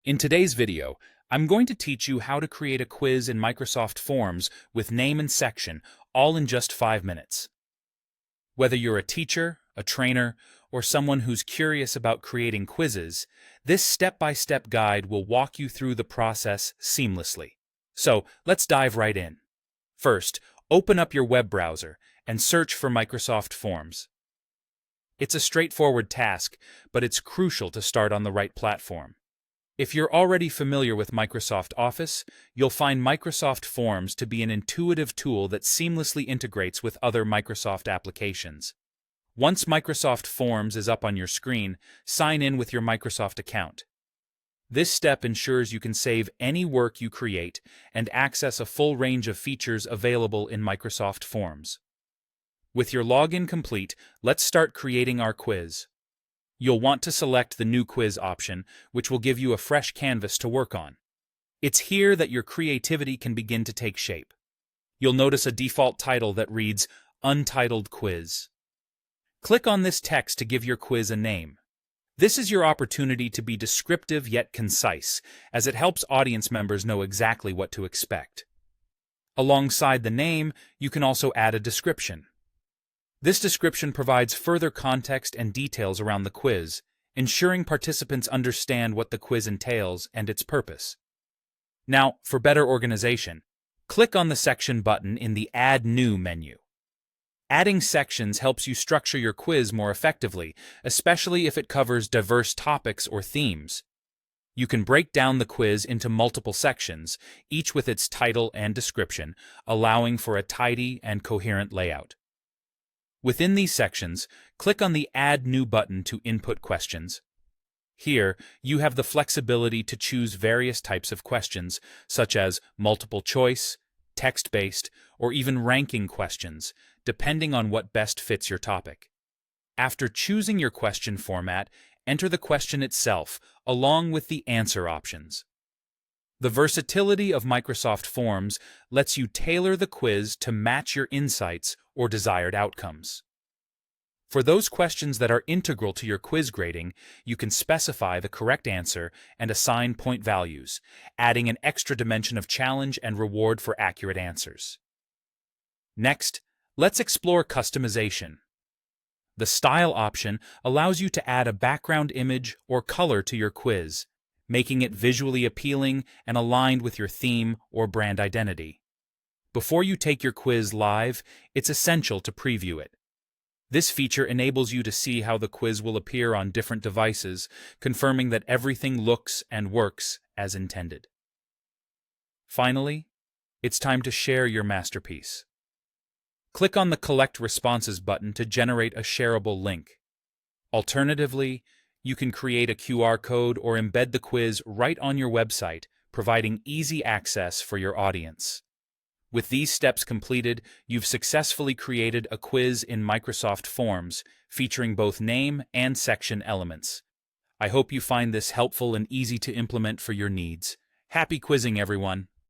In today's video, I'm going to teach you how to create a quiz in Microsoft Forms with name and section, all in just 5 minutes. Whether you're a teacher, a trainer, or someone who's curious about creating quizzes, this step-by-step guide will walk you through the process seamlessly. So, let's dive right in. First, open up your web browser and search for Microsoft Forms. It's a straightforward task, but it's crucial to start on the right platform. If you're already familiar with Microsoft Office, you'll find Microsoft Forms to be an intuitive tool that seamlessly integrates with other Microsoft applications. Once Microsoft Forms is up on your screen, sign in with your Microsoft account. This step ensures you can save any work you create and access a full range of features available in Microsoft Forms. With your login complete, let's start creating our quiz. You'll want to select the New Quiz option, which will give you a fresh canvas to work on. It's here that your creativity can begin to take shape. You'll notice a default title that reads Untitled Quiz. Click on this text to give your quiz a name. This is your opportunity to be descriptive yet concise, as it helps audience members know exactly what to expect. Alongside the name, you can also add a description. This description provides further context and details around the quiz, ensuring participants understand what the quiz entails and its purpose. Now, for better organization, click on the Section button in the Add New menu. Adding sections helps you structure your quiz more effectively, especially if it covers diverse topics or themes. You can break down the quiz into multiple sections, each with its title and description, allowing for a tidy and coherent layout. Within these sections, click on the Add New button to input questions. Here, you have the flexibility to choose various types of questions, such as multiple choice, text-based, or even ranking questions, depending on what best fits your topic. After choosing your question format, enter the question itself, along with the answer options. The versatility of Microsoft Forms lets you tailor the quiz to match your insights or desired outcomes. For those questions that are integral to your quiz grading, you can specify the correct answer and assign point values, adding an extra dimension of challenge and reward for accurate answers. Next, let's explore customization. The Style option allows you to add a background image or color to your quiz, making it visually appealing and aligned with your theme or brand identity. Before you take your quiz live, it's essential to preview it. This feature enables you to see how the quiz will appear on different devices, confirming that everything looks and works as intended. Finally, it's time to share your masterpiece. Click on the Collect Responses button to generate a shareable link. Alternatively, you can create a QR code or embed the quiz right on your website, providing easy access for your audience. With these steps completed, you've successfully created a quiz in Microsoft Forms, featuring both name and section elements. I hope you find this helpful and easy to implement for your needs. Happy quizzing, everyone!